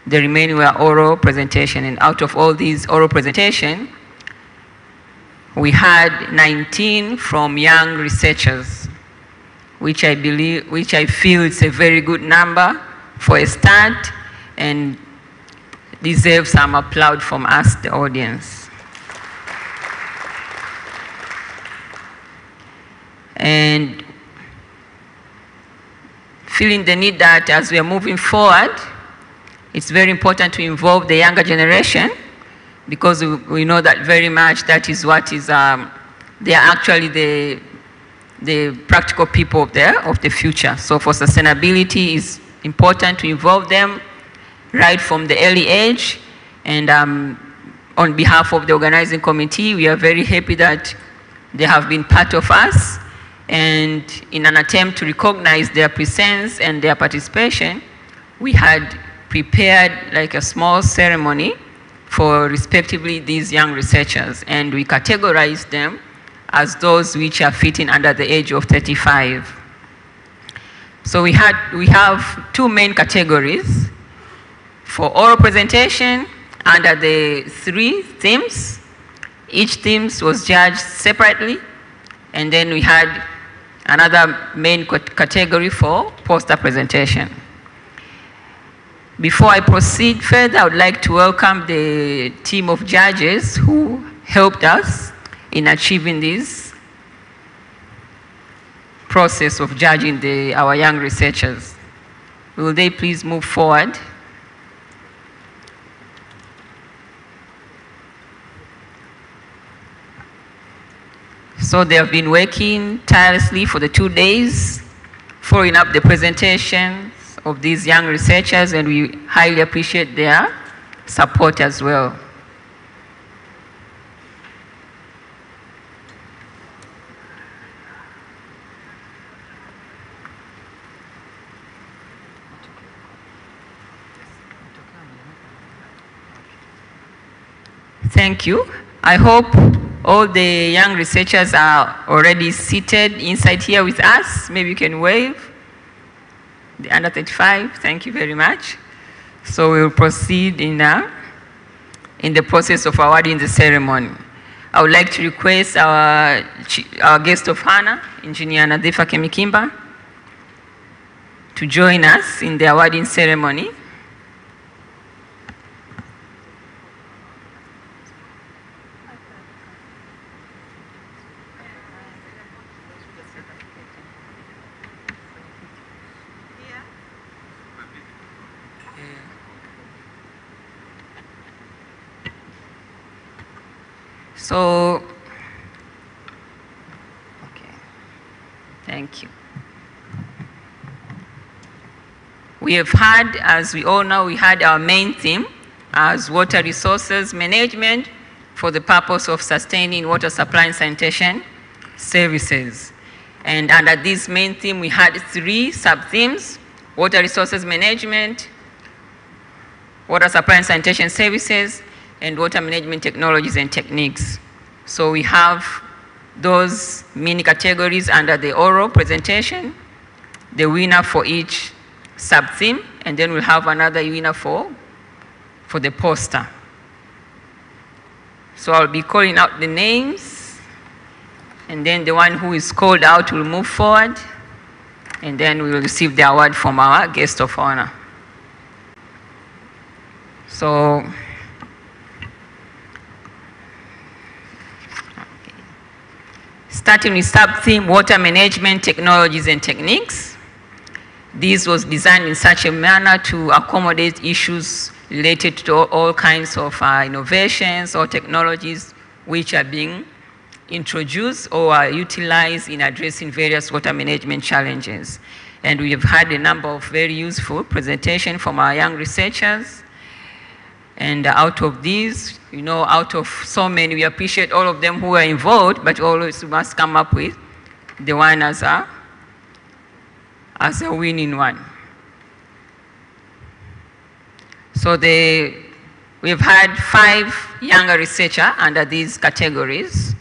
The remaining were oral presentation. And out of all these oral presentation, we had 19 from young researchers, which I feel is a very good number for a start and deserves some applause from us, the audience. And feeling the need that as we are moving forward, it's very important to involve the younger generation, because we know that very much that is what is, they are actually the practical people of the future. So for sustainability, it's important to involve them right from the early age. And on behalf of the organizing committee, we are very happy that they have been part of us. And in an attempt to recognize their presence and their participation, we had prepared like a small ceremony for respectively these young researchers. And we categorized them as those which are fitting under the age of 35. So we have two main categories. For oral presentation, under the 3 themes, each theme was judged separately. And then we had another main category for poster presentation. Before I proceed further, I would like to welcome the team of judges who helped us in achieving this process of judging our young researchers. Will they please move forward? So they have been working tirelessly for the 2 days, following up the presentations of these young researchers, and we highly appreciate their support as well. Thank you. I hope all the young researchers are already seated inside here with us. Maybe you can wave. The under 35, thank you very much. So we'll proceed in the process of awarding the ceremony. I would like to request our guest of honor, Engineer Nadhifa Kemikimba, to join us in the awarding ceremony. So, okay, thank you. We have had, as we all know, we had our main theme as water resources management for the purpose of sustaining water supply and sanitation services. And under this main theme, we had 3 sub-themes: water resources management, water supply and sanitation services, and water management technologies and techniques. So we have those mini categories under the oral presentation, the winner for each sub-theme, and then we'll have another winner for the poster. So I'll be calling out the names, and then the one who is called out will move forward, and then we will receive the award from our guest of honor. So, starting with sub-theme, water management technologies and techniques. This was designed in such a manner to accommodate issues related to all kinds of innovations or technologies which are being introduced or are utilized in addressing various water management challenges. And we have had a number of very useful presentations from our young researchers. And out of these, you know, out of so many, we appreciate all of them who are involved, but always we must come up with the one as a winning one. So we have had 5 younger researchers under these categories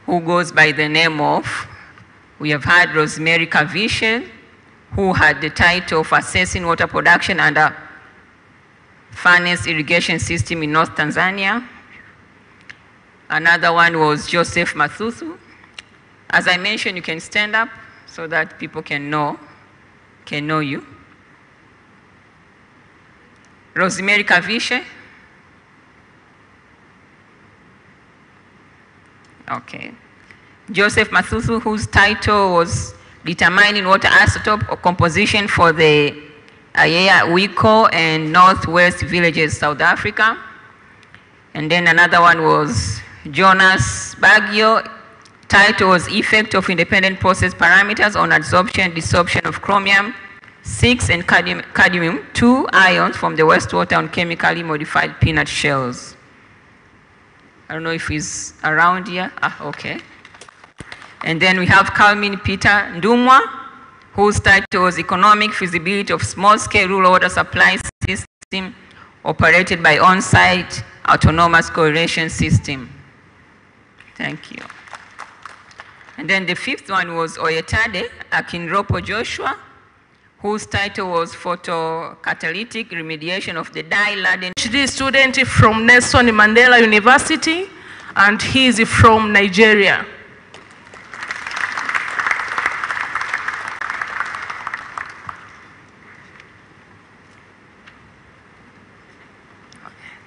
who goes by the name of, we have had Rosemary Kavishe, who had the title of Assessing Water Production under furnace irrigation system in North Tanzania. Another one was Joseph Mathusu. As I mentioned, you can stand up so that people can know you. Rosemary Kavishe. Okay. Joseph Mathusu, whose title was Determining Water Isotope Composition for the Ayea Wiko and Northwest Villages, South Africa. And then another one was Jonas Baggio. Title was Effect of Independent Process Parameters on Adsorption, Desorption of Chromium-6 and Cadmium-2 ions from the wastewater on chemically modified peanut shells. I don't know if he's around here. Okay. And then we have Kalmin Peter Ndumwa, whose title was Economic Feasibility of Small-Scale Rural Water Supply System Operated by On-Site Autonomous Correlation System. Thank you. And then the fifth one was Oyetade Akinropo Joshua, whose title was Photocatalytic Remediation of the Dye-Laden. PhD student from Nelson Mandela University, and he is from Nigeria.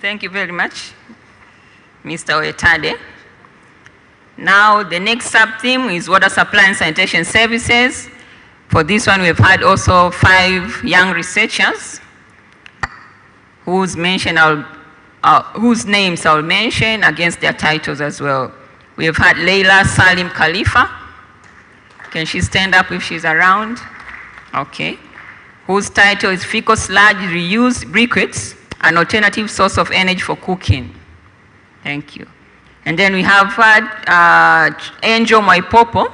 Thank you very much, Mr. Oyetade. Now, the next sub-theme is water supply and sanitation services. For this one, we've had also 5 young researchers whose names I'll mention against their titles as well. We've had Leila Salim Khalifa. Can she stand up if she's around? Okay. Whose title is Fecal Sludge Reused Briquettes, an alternative source of energy for cooking. Thank you. And then we have had Angel Mwaipopo,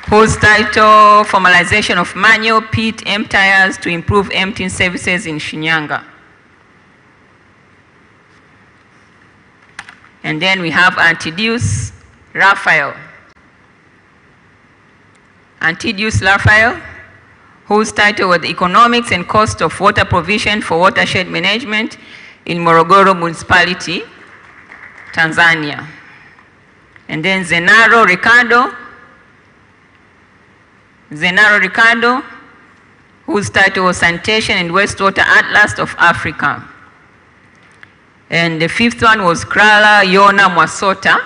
whose title, Formalization of Manual Pit Emptiers to Improve Emptying Services in Shinyanga. And then we have Antidius Raphael. Antidius Raphael, whose title was Economics and Cost of Water Provision for Watershed Management in Morogoro Municipality, Tanzania. And then Zenaro Ricardo, whose title was Sanitation and Wastewater Atlas of Africa. And the fifth one was Krala Yona Mwasota,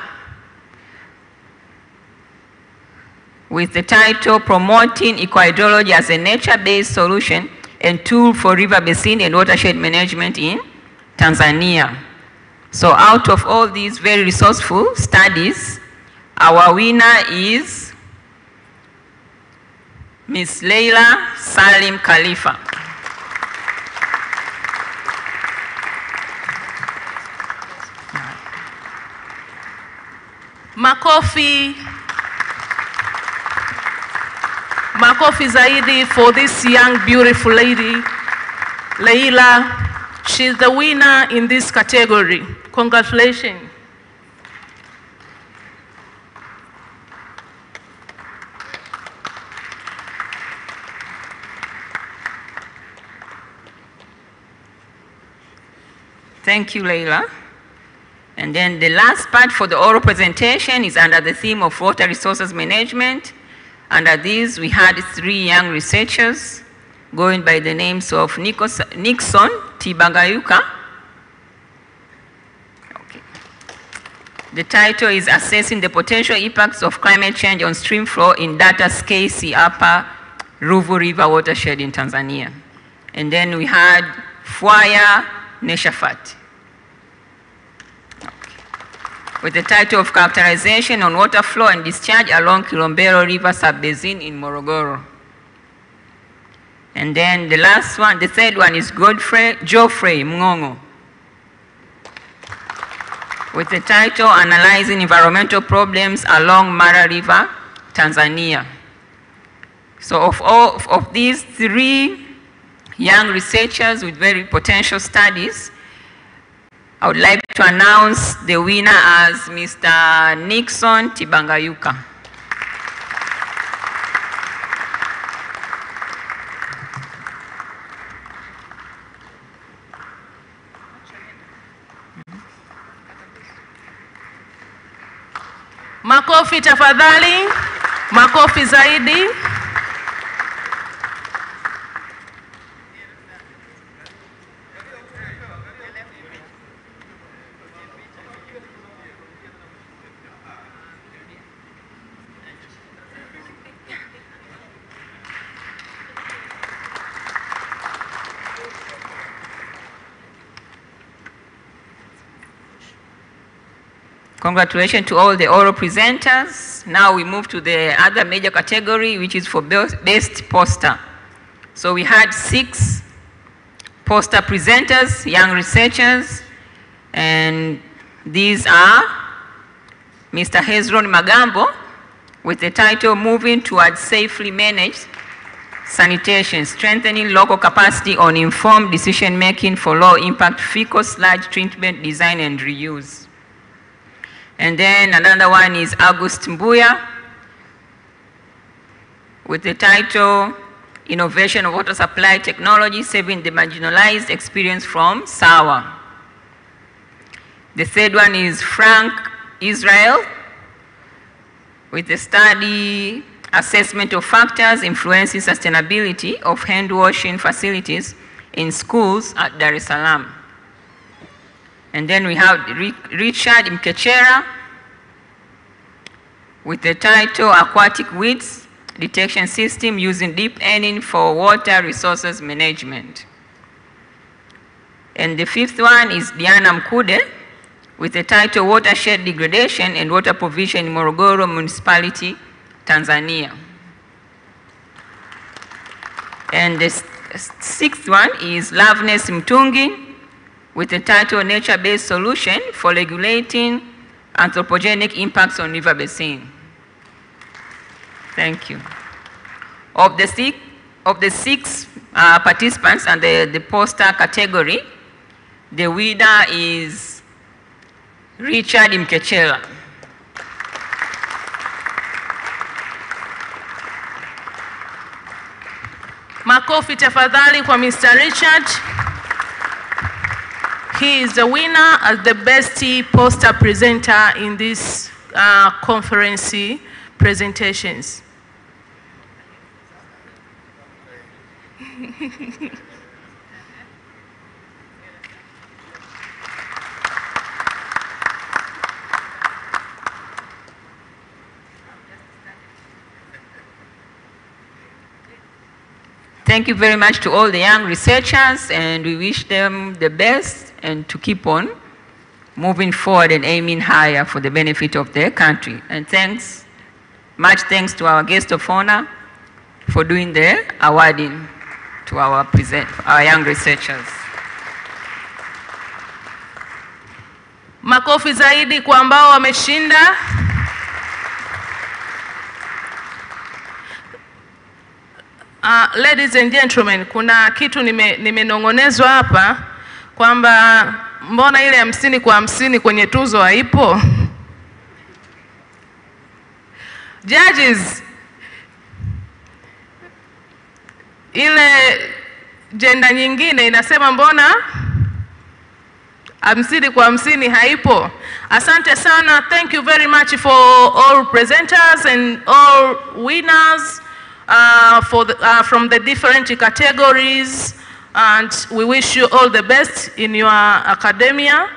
with the title Promoting Ecohydrology as a Nature-Based Solution and Tool for River Basin and Watershed Management in Tanzania. So out of all these very resourceful studies, our winner is Ms. Leila Salim Khalifa. Makofi zaidi for this young, beautiful lady, Leila. She's the winner in this category. Congratulations. Thank you, Leila. And then the last part for the oral presentation is under the theme of water resources management. Under these, we had 3 young researchers going by the names of Nixon Tibagayuka. Okay. The title is Assessing the Potential Impacts of Climate Change on Stream Flow in Data's KC Upper Ruvu River Watershed in Tanzania. And then we had Fwaya Neshafat, with the title of Characterization on Water Flow and Discharge along Kilombero River Sub-Basin in Morogoro. And then the last one, the third one is Geoffrey Mngongo, with the title Analyzing Environmental Problems Along Mara River, Tanzania. So of these 3 young researchers with very potential studies, I would like to announce the winner as Mr. Nixon Tibangayuka. Makofi tafadhali. Makofi zaidi. Congratulations to all the oral presenters. Now we move to the other major category, which is for best poster. So we had 6 poster presenters, young researchers, and these are Mr. Hezron Magambo with the title Moving Towards Safely Managed Sanitation, Strengthening Local Capacity on Informed Decision Making for Low Impact Fecal Sludge Treatment Design and Reuse. And then another one is August Mbuya with the title Innovation of Water Supply Technology, Saving the Marginalized Experience from SAWA. The third one is Frank Israel with the study Assessment of Factors Influencing Sustainability of Hand Washing Facilities in Schools at Dar es Salaam. And then we have Richard Mkechera with the title Aquatic Weeds Detection System Using Deep Earning for Water Resources Management. And the fifth one is Diana Mkude with the title Watershed Degradation and Water Provision in Morogoro Municipality, Tanzania. And the sixth one is Loveness Mtungi with the title Nature-Based Solution for Regulating Anthropogenic Impacts on River Basin. Thank you. Of the six participants and the poster category, the winner is Richard Mkechela. Makofi tafadhali kwa Mr. Richard. He is the winner as the best poster presenter in this conference presentations. Thank you very much to all the young researchers, and we wish them the best and to keep on moving forward and aiming higher for the benefit of their country. And much thanks to our guest of honor for doing the awarding to our young researchers. Makofi zaidi kwa ambao wameshinda. Ladies and gentlemen, kuna kitu nimenongonezwa hapa kwamba mbona ile 50 kwa 50 kwenye tuzo haipo? Judges, ile jenda nyingine inasema mbona 50 kwa 50 haipo? Asante sana. Thank you very much for all presenters and all winners from the different categories, and we wish you all the best in your academia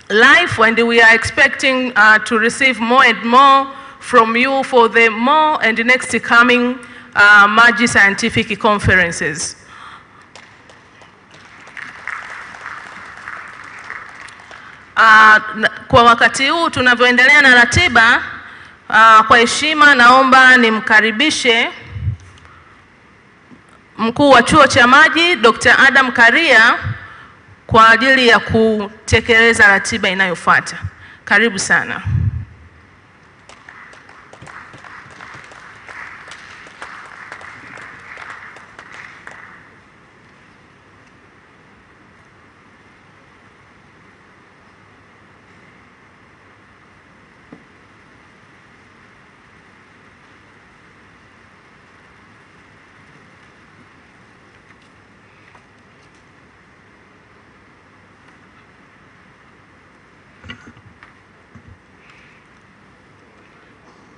life, and we are expecting to receive more and more from you for the more and next coming Maji scientific conferences. Kwa wakati huu tunavyoendelea na ratiba, kwa heshima naomba nimkaribishe mkuu wa chuo cha maji Dr. Adam Karia kwa ajili ya kutekeleza ratiba inayofuata. Karibu sana.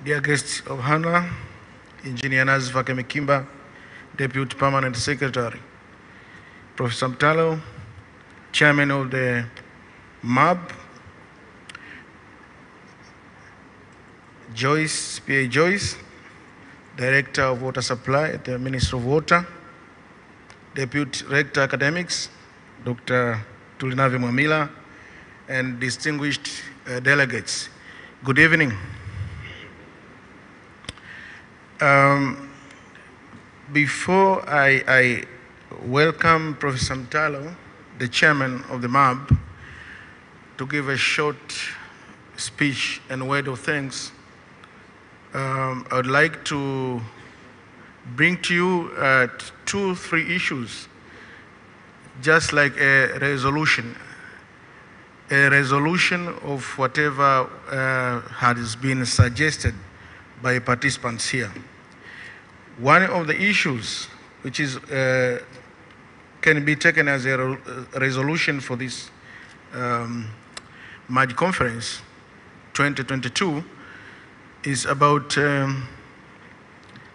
Dear guests of honor, Engineer Nazva Kemekimba, Deputy Permanent Secretary, Professor Mtalo, Chairman of the MAB, Joyce, PA Joyce, Director of Water Supply at the Ministry of Water, Deputy Rector Academics, Dr. Tulinavi Mwamila, and distinguished delegates. Good evening. Before I welcome Professor Mtalo, the chairman of the MAB, to give a short speech and word of thanks, I would like to bring to you 2-3 issues, just like a resolution of whatever has been suggested by participants here. One of the issues which is can be taken as a resolution for this Maji Conference 2022 is about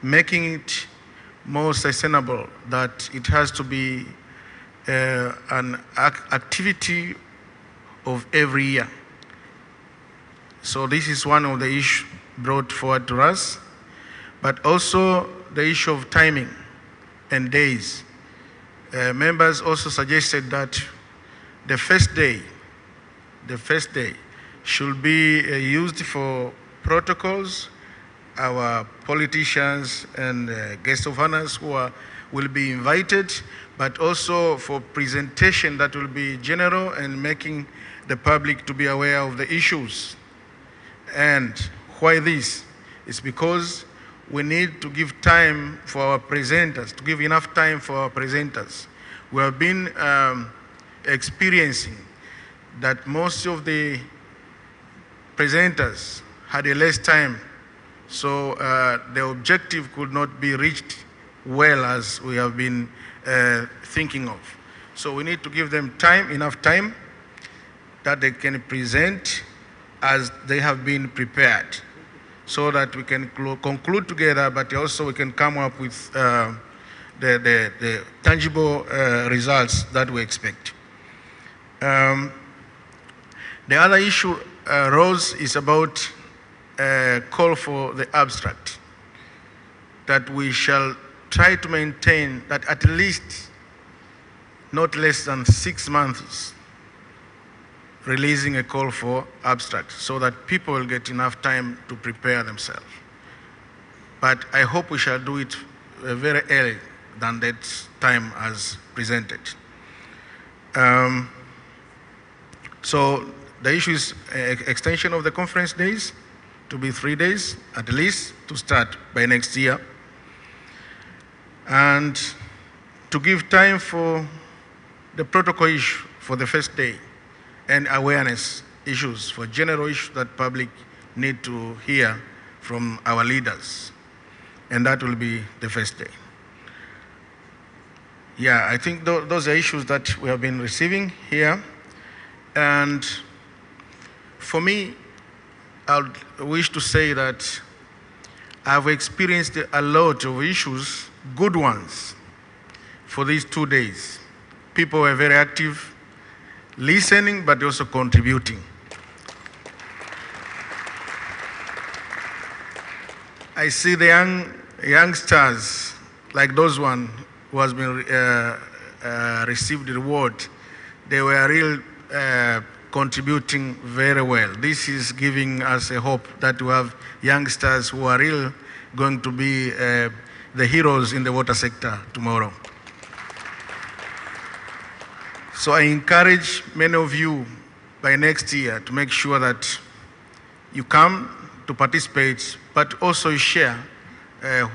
making it more sustainable, that it has to be an activity of every year. So this is one of the issues brought forward to us, but also the issue of timing and days. Members also suggested that the first day should be used for protocols. Our politicians and guests of honors will be invited, but also for presentation that will be general and making the public to be aware of the issues. And why this? It's because we need to give time for our presenters, to give enough time for our presenters. We have been experiencing that most of the presenters had a less time, so the objective could not be reached well as we have been thinking of. So we need to give them time, enough time, that they can present as they have been prepared, so that we can conclude together, but also we can come up with the tangible results that we expect. The other issue rose is about a call for the abstract, that we shall try to maintain that at least not less than 6 months releasing a call for abstract, so that people will get enough time to prepare themselves. But I hope we shall do it very early than that time as presented. So the issue is extension of the conference days to be 3 days at least to start by next year, and to give time for the protocol issue for the first day, and awareness issues for general issues that public need to hear from our leaders. And that will be the first day. Yeah, I think those are issues that we have been receiving here. And for me, I wish to say that I've experienced a lot of issues, good ones, for these 2 days. People were very active, listening, but also contributing. I see the youngsters, like those one who has been received the reward. They were real contributing very well. This is giving us a hope that we have youngsters who are real going to be the heroes in the water sector tomorrow. So I encourage many of you by next year to make sure that you come to participate, but also you share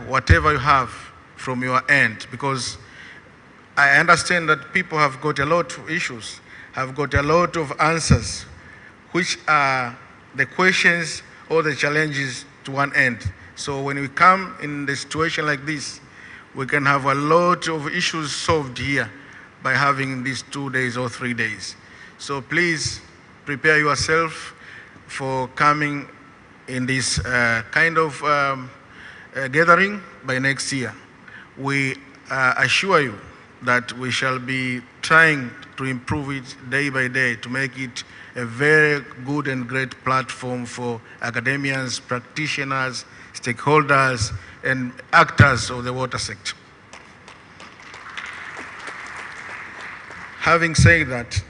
whatever you have from your end, because I understand that people have got a lot of issues, have got a lot of answers, which are the questions or the challenges to one end. So when we come in the situation like this, we can have a lot of issues solved here by having these 2 days or 3 days. So please prepare yourself for coming in this kind of gathering by next year. We assure you that we shall be trying to improve it day by day to make it a very good and great platform for academians, practitioners, stakeholders, and actors of the water sector. Having said that,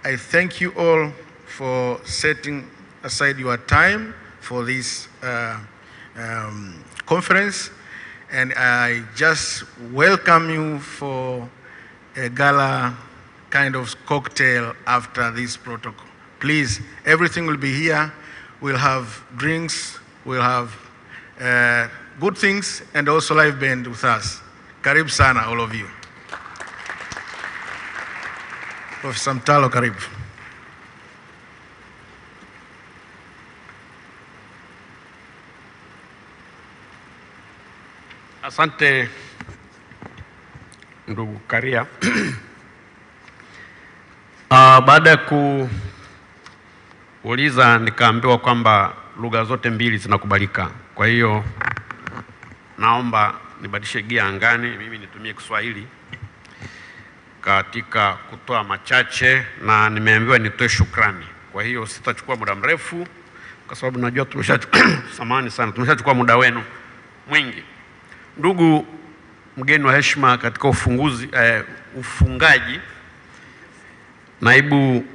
I thank you all for setting aside your time for this conference, and I just welcome you for a gala kind of cocktail after this protocol. Please, everything will be here. We'll have drinks, we'll have good things, and also live band with us. Karibu sana, all of you. Professor Mtalo, karibu. Asante ndugu Karia. Baada ya kuuliza nikaambiwa kwamba lugha zote mbili zinakubalika. Kwa hiyo naomba nibadilishe gia angani, mimi nitumie Kiswahili katika kutoa machache, na nimeambiwa nitoe shukrani. Kwa hiyo sitachukua muda mrefu kwa sababu najua samahani sana, tumeshachukua muda wenu mwingi. Ndugu mgeni wa heshima katika ufungaji, naibu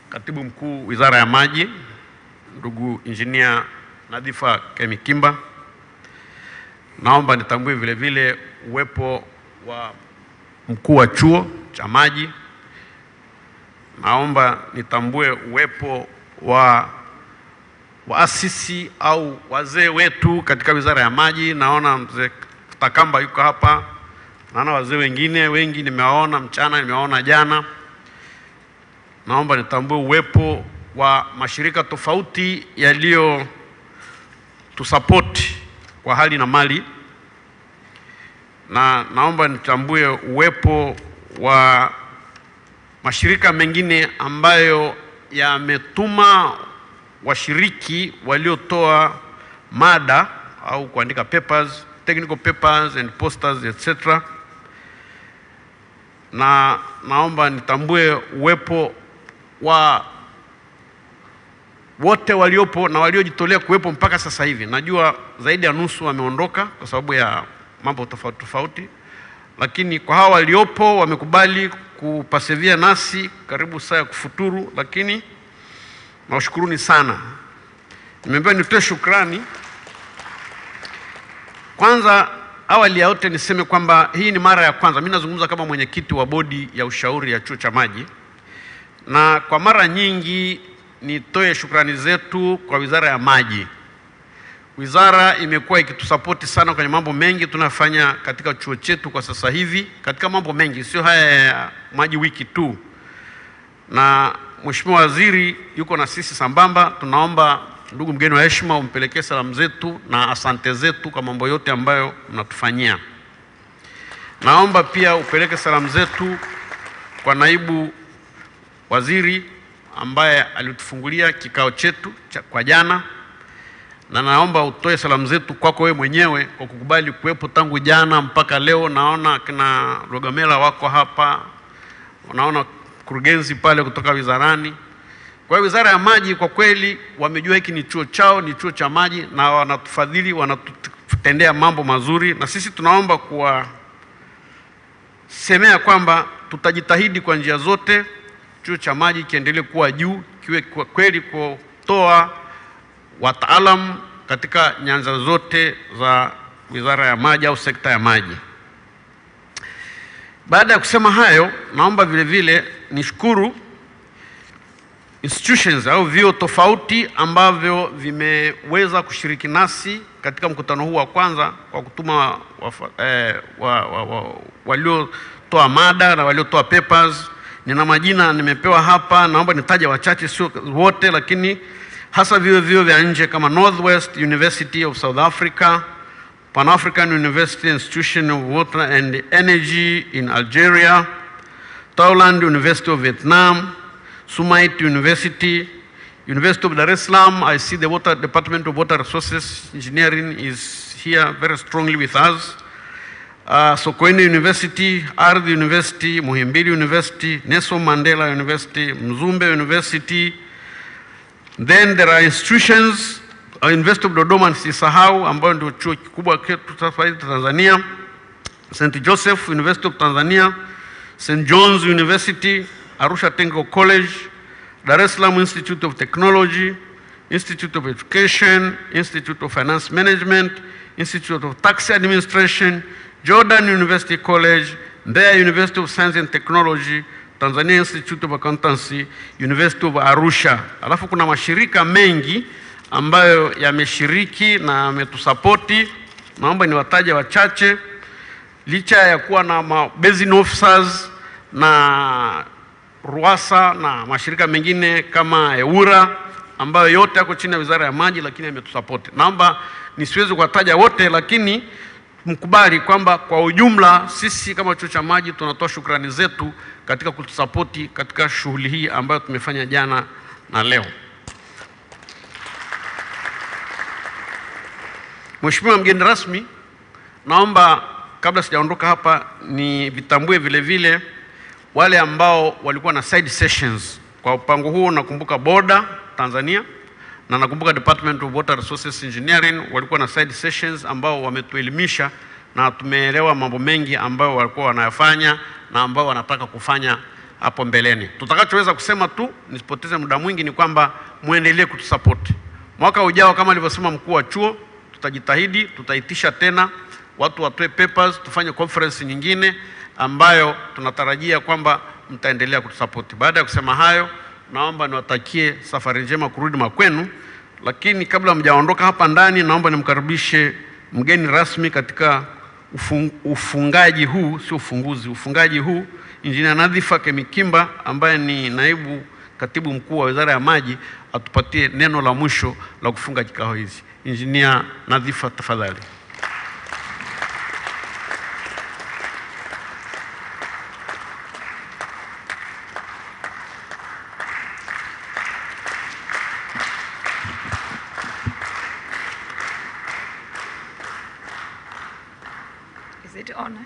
katibu mkuu Wizara ya Maji, ndugu Engineer Nadhifa Kemikimba, naomba nitambue vile vile uwepo wa mkuu wa chuo cha maji. Naomba nitambue uwepo wa waasisi au wazee wetu katika Wizara ya Maji. Naona mzee Takamba yuko hapa. Naona wazee wengine wengi nimewaona mchana, nimewaona jana. Naomba nitambue uwepo wa mashirika tofauti yaliyo tusupport kwa hali na mali. Na naomba nitambue uwepo wa mashirika mengine ambayo yametuma washiriki waliotoa mada au kuandika papers, technical papers and posters etc. Na naomba nitambue uwepo wa wote waliopo na waliojitolea kuwepo mpaka sasa hivi. Najua zaidi ya nusu wameondoka kwa sababu ya mambo tofauti tofauti, lakini kwa hawa waliopo wamekubali kupasevia nasi karibu saa ya kufuturu, lakini nawashukuruni sana. Nimeambiwa nitoe shukrani. Kwanza awali ya yote niseme kwamba hii ni mara ya kwanza mimi nazungumza kama mwenyekiti wa bodi ya ushauri ya chuo cha maji, na kwa mara nyingi nitoe shukrani zetu kwa Wizara ya Maji. Wizara imekuwa ikitusapoti sana kwenye mambo mengi tunafanya katika chuo chetu kwa sasa hivi, katika mambo mengi, sio haya ya maji wiki tu. Na Mheshimiwa Waziri yuko na sisi sambamba. Tunaomba ndugu mgeni wa heshima umpelekee salamu zetu na asante zetu kwa mambo yote ambayo mnatufanyia. Naomba pia upeleke salamu zetu kwa naibu waziri ambaye alitufungulia kikao chetu kwa jana, na naomba utoe salamu zetu kwako wewe mwenyewe kwa kukubali kuwepo tangu jana mpaka leo. Naona kina Rogamela wako hapa, unaona kurugenzi pale kutoka wizarani. Kwa Wizara ya Maji kwa kweli wamejua hiki ni chuo chao, ni chuo cha maji, na wanatufadhili, wanatutendea mambo mazuri, na sisi tunaomba kuwasemea kwamba tutajitahidi kwa njia zote chuo cha maji kiendelee kuwa juu, kiwe kwa kweli kutoa wataalamu katika nyanja zote za Wizara ya Maji au sekta ya maji. Baada ya kusema hayo, naomba vile vile nishukuru institutions au vyuo tofauti ambavyo vimeweza kushiriki nasi katika mkutano huu wa kwanza kwa kutuma waliotoa mada na waliotoa papers. Nina majina nimepewa hapa, naomba nitaje wachache, sio wote, lakini hasa vyuo vya nje kama Northwest University of South Africa, Pan African University Institution of Water and Energy in Algeria, Thailand University of Vietnam, Sumait University, University of Dar es Salaam, I see the Department of Water Resources Engineering is here very strongly with us. Sokoine University, Ardhi University, Muhimbili University, Nelson Mandela University, Mzumbe University. Then there are institutions, University of Dodoma nisisahau ambayo ndio chuo kikubwa kwetu Tanzania, St. Joseph University of Tanzania, St. John's University, Arusha Technical College, Dar es Salaam Institute of Technology, Institute of Education, Institute of Finance Management, Institute of Tax Administration, Jordan University College, Mbeya University of Science and Technology, Tanzania Institute of Accountancy, University of Arusha. Alafu kuna mashirika mengi ambayo yameshiriki na yametusapoti. Naomba niwataje wachache. Licha ya kuwa na basin officers na RUWASA na mashirika mengine kama EWURA ambayo yote yako chini ya Wizara ya Maji, lakini yametusapoti. Naomba nisiweze kuwataja wote, lakini mkubali kwamba kwa ujumla sisi kama chuo cha maji tunatoa shukrani zetu katika kutusapoti katika shughuli hii ambayo tumefanya jana na leo. Mheshimiwa mgeni rasmi, naomba kabla sijaondoka hapa ni vitambue vile vile wale ambao walikuwa na side sessions kwa upango huu. Nakumbuka Boda Tanzania na nakumbuka Department of Water Resources Engineering walikuwa na side sessions ambao wametuelimisha na tumeelewa mambo mengi ambayo walikuwa wanayafanya na ambao wanataka kufanya hapo mbeleni. Tutakachoweza kusema tu, nisipoteze muda mwingi, ni kwamba muendelee kutusupport. Mwaka ujao kama alivyosema mkuu wa chuo, tutajitahidi, tutaitisha tena watu watoe papers, tufanye conference nyingine ambayo tunatarajia kwamba mtaendelea kutusupport. Baada ya kusema hayo, naomba niwatakie safari njema kurudi makwenu, lakini kabla mjaondoka hapa ndani, naomba nimkaribishe mgeni rasmi katika ufungaji huu, sio ufunguzi, ufungaji huu, Engineer Nadhifa Kemikimba ambaye ni naibu katibu mkuu wa Wizara ya Maji, atupatie neno la mwisho la kufunga kikao hizi. Engineer Nadhifa, tafadhali. Is it on?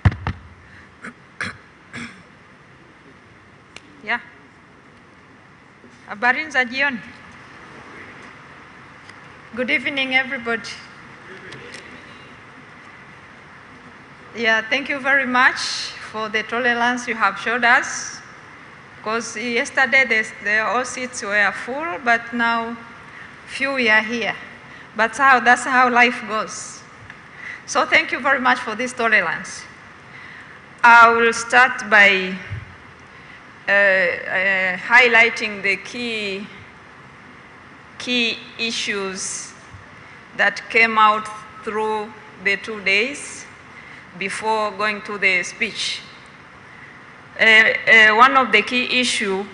Yeah. Habari za jioni. Good evening, everybody. Yeah, thank you very much for the tolerance you have showed us. Because yesterday all seats were full, but now few are here. But that's how life goes. So thank you very much for this tolerance. I will start by highlighting the key issues that came out through the 2 days before going to the speech. One of the key issues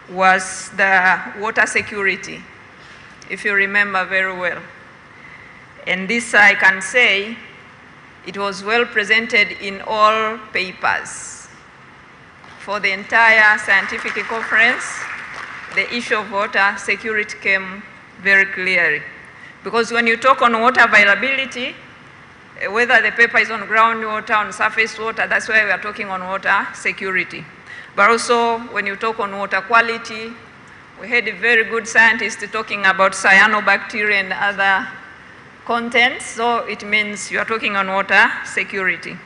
was the water security, if you remember very well. And this I can say, it was well presented in all papers. For the entire scientific conference, the issue of water security came very clearly. Because when you talk on water availability, whether the paper is on groundwater, on surface water, that's why we are talking on water security. But also when you talk on water quality, we had a very good scientist talking about cyanobacteria and other contents, so it means you are talking on water security.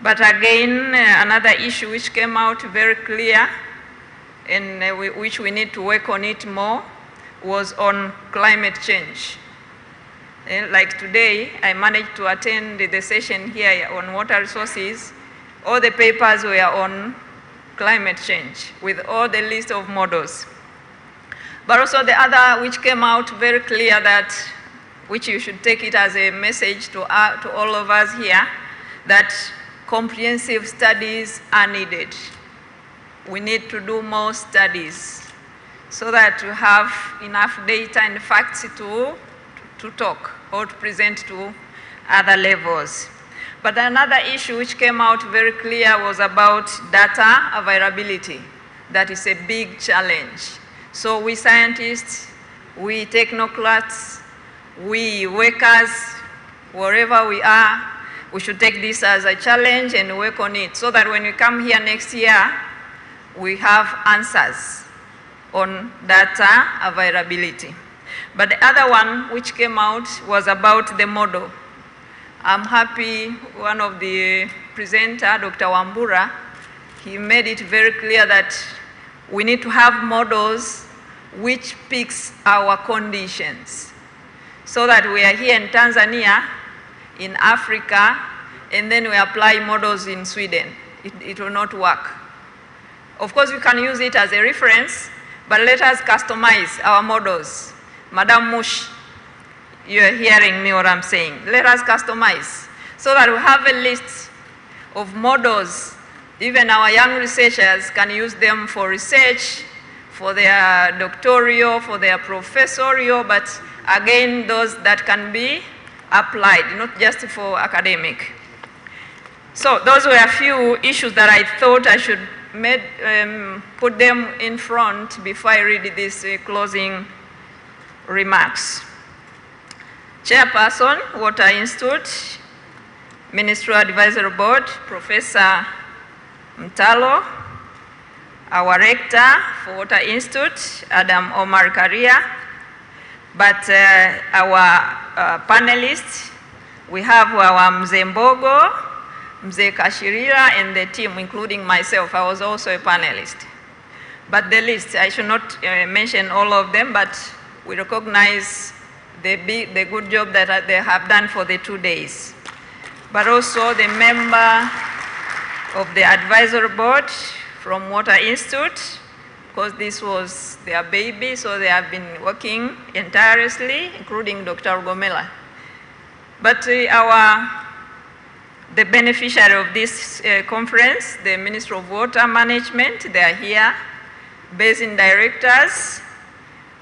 But again, another issue which came out very clear and which we need to work on it more was on climate change. Like today, I managed to attend the session here on water resources. All the papers were on climate change with all the list of models. But also the other which came out very clear, that which you should take it as a message to all of us here, that comprehensive studies are needed. We need to do more studies so that we have enough data and facts to talk or to present to other levels. But another issue which came out very clear was about data availability. That is a big challenge. So we scientists, we technocrats, we workers, wherever we are, we should take this as a challenge and work on it so that when we come here next year, we have answers on data availability. But the other one which came out was about the model. I'm happy one of the presenter, Dr. Wambura, he made it very clear that we need to have models which picks our conditions so that we are here in Tanzania, in Africa, and then we apply models in Sweden. It will not work. Of course, we can use it as a reference, but let us customize our models. Madam Mush, you're hearing me what I'm saying. Let us customize so that we have a list of models. Even our young researchers can use them for research, for their doctoral, for their professorial, but again, those that can be applied, not just for academic. So those were a few issues that I thought I should put them in front before I read these closing remarks. Chairperson, Water Institute, Ministerial Advisory Board, Professor Mtalo, our rector for Water Institute, Adam Omar Karia, but our panelists, we have our Mzee Mbogo, Mzee Kashirira, and the team, including myself. I was also a panelist. But the list, I should not mention all of them, but we recognize the good job that they have done for the 2 days. But also the member of the advisory board from Water Institute, because this was their baby, so they have been working tirelessly, including Dr. Gomela. But the beneficiary of this conference, the Minister of Water Management, they are here. Basin directors,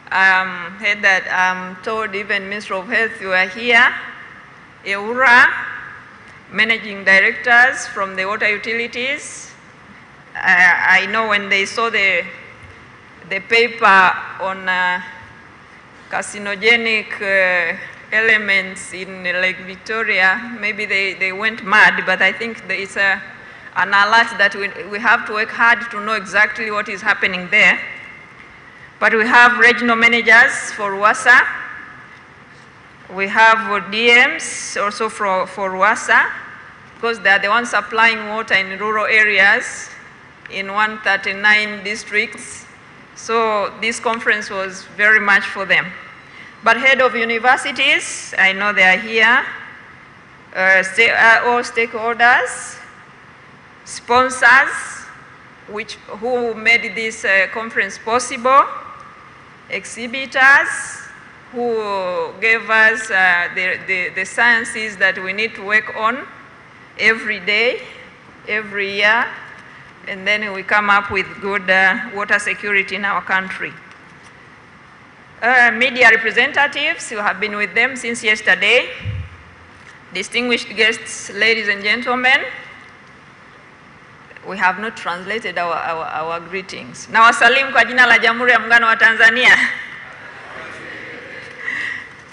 heard that I'm told even Minister of Health, you are here. EURA, managing directors from the water utilities. I know when they saw the paper on carcinogenic elements in Lake Victoria, maybe they went mad, but I think it's an alert that we have to work hard to know exactly what is happening there. But we have regional managers for WASA. We have DMs also for WASA, because they are the ones supplying water in rural areas in 139 districts. So this conference was very much for them. But head of universities, I know they are here, all stakeholders, sponsors, who made this conference possible, exhibitors, who gave us the sciences that we need to work on every day, every year, and then we come up with good water security in our country. Media representatives who have been with them since yesterday, distinguished guests, ladies and gentlemen, we have not translated our greetings. Na wasalimu kwa jina la Jamhuri ya Muungano wa Tanzania.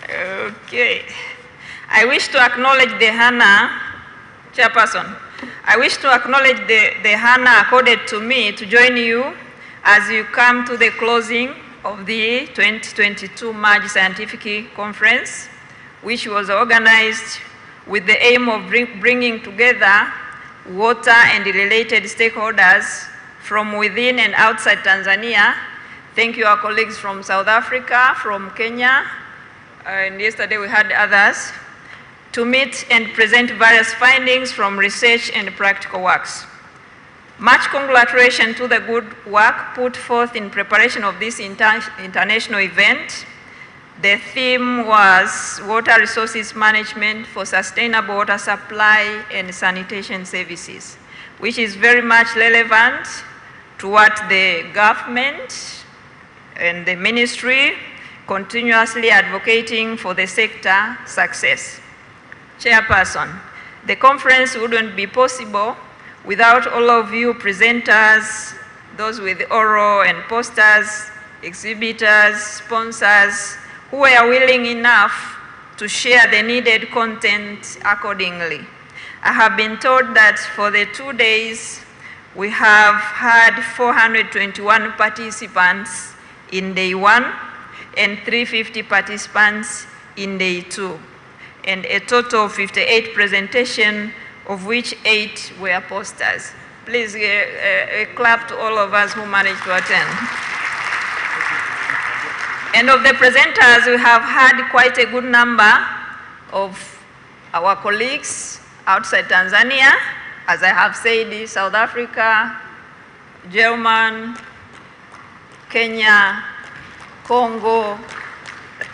Okay. I wish to acknowledge the honor, Chairperson, I wish to acknowledge the honor accorded to me to join you as you come to the closing of the 2022 Maji Scientific Conference, which was organized with the aim of bringing together water and related stakeholders from within and outside Tanzania. Thank you, our colleagues from South Africa, from Kenya, and yesterday we had others, to meet and present various findings from research and practical works. Much congratulations to the good work put forth in preparation of this international event. The theme was Water Resources Management for Sustainable Water Supply and Sanitation Services, which is very much relevant to what the government and the ministry continuously advocating for the sector success. Chairperson, the conference wouldn't be possible without all of you presenters, those with oral and posters, exhibitors, sponsors, who were willing enough to share the needed content accordingly. I have been told that for the 2 days, we have had 421 participants in day 1 and 350 participants in day 2, and a total of 58 presentations, of which 8 were posters. Please a clap to all of us who managed to attend. And of the presenters, we have had quite a good number of our colleagues outside Tanzania, as I have said, South Africa, Germany, Kenya, Congo.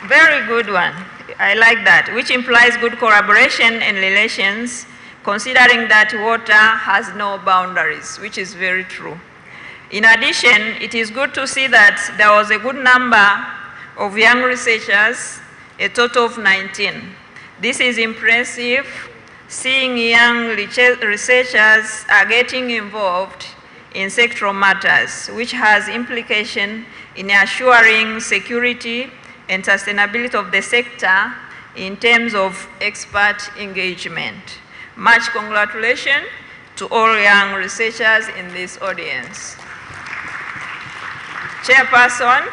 Very good one. I like that, which implies good collaboration and relations, considering that water has no boundaries, which is very true. In addition, it is good to see that there was a good number of young researchers, a total of 19. This is impressive, seeing young researchers are getting involved in sectoral matters, which has implication in assuring security and sustainability of the sector in terms of expert engagement. Much congratulations to all young researchers in this audience. Chairperson,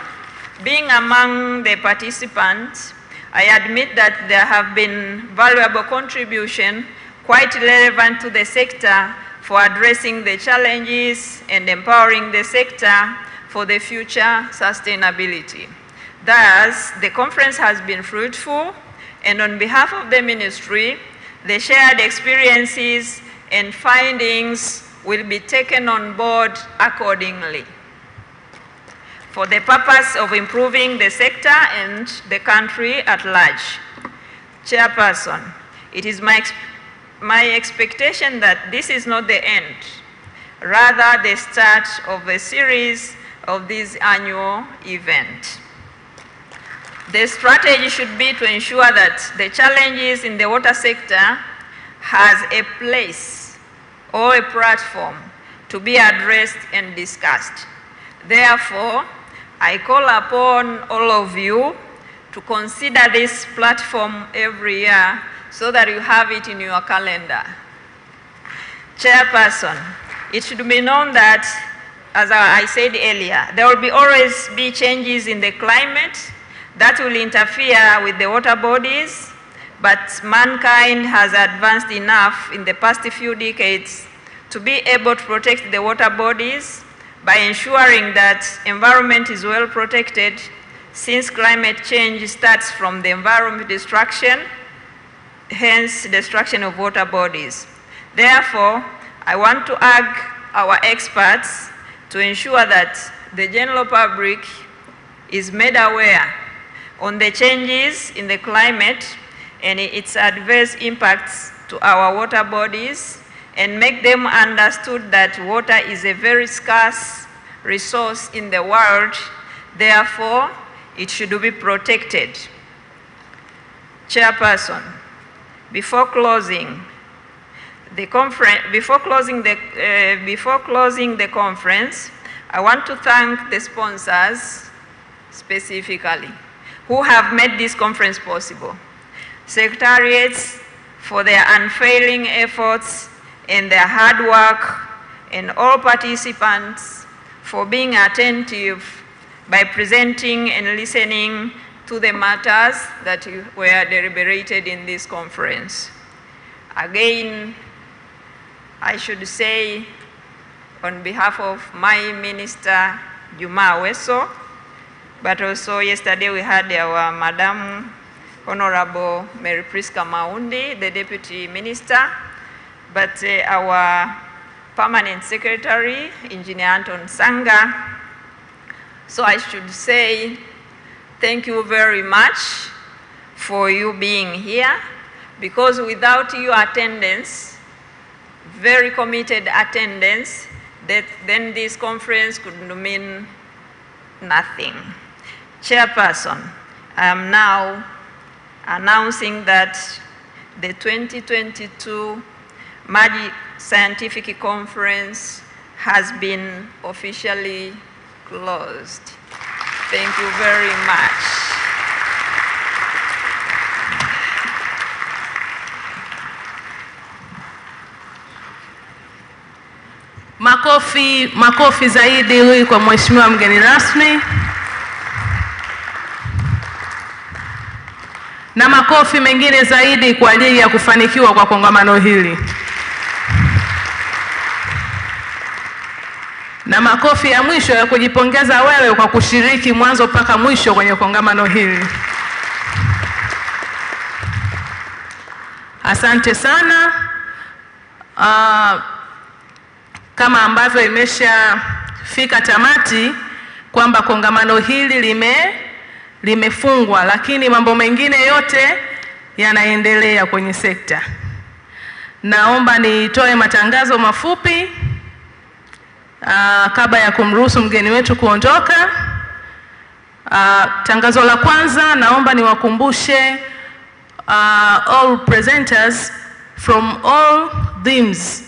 being among the participants, I admit that there have been valuable contributions quite relevant to the sector for addressing the challenges and empowering the sector for the future sustainability. Thus, the conference has been fruitful, and on behalf of the ministry, the shared experiences and findings will be taken on board accordingly for the purpose of improving the sector and the country at large. Chairperson, it is my expectation that this is not the end, rather the start of a series of this annual event. The strategy should be to ensure that the challenges in the water sector has a place or a platform to be addressed and discussed. Therefore, I call upon all of you to consider this platform every year so that you have it in your calendar. Chairperson, it should be known that, as I said earlier, there will always be changes in the climate that will interfere with the water bodies, but mankind has advanced enough in the past few decades to be able to protect the water bodies by ensuring that environment is well protected, since climate change starts from the environment destruction, hence destruction of water bodies. Therefore, I want to urge our experts to ensure that the general public is made aware on the changes in the climate and its adverse impacts to our water bodies, and make them understood that water is a very scarce resource in the world. Therefore, it should be protected. Chairperson, before closing the conference, I want to thank the sponsors specifically who have made this conference possible. Secretariats for their unfailing efforts and their hard work, and all participants for being attentive by presenting and listening to the matters that were deliberated in this conference. Again, I should say, on behalf of my minister, Juma Aweso, but also yesterday we had our Madam Honorable Mary Priska Maundi, the Deputy Minister, but our Permanent Secretary, Engineer Anton Sanga. So I should say thank you very much for you being here, because without your attendance, very committed attendance, then this conference could mean nothing. Chairperson, I am now announcing that the 2022 Maji Scientific Conference has been officially closed. Thank you very much. Makofi zaidi kwa mheshimiwa mgeni rasmi. Na makofi mengine zaidi kwa ajili ya kufanikiwa kwa kongamano hili. Na makofi ya mwisho ya kujipongeza wewe kwa kushiriki mwanzo mpaka mwisho kwenye kongamano hili. Asante sana. Kama ambavyo imeshafika tamati kwamba kongamano hili limefungwa, lakini mambo mengine yote yanaendelea kwenye sekta. Naomba nitoe matangazo mafupi kabla ya kumruhusu mgeni wetu kuondoka. Tangazo la kwanza, naomba niwakumbushe all presenters from all themes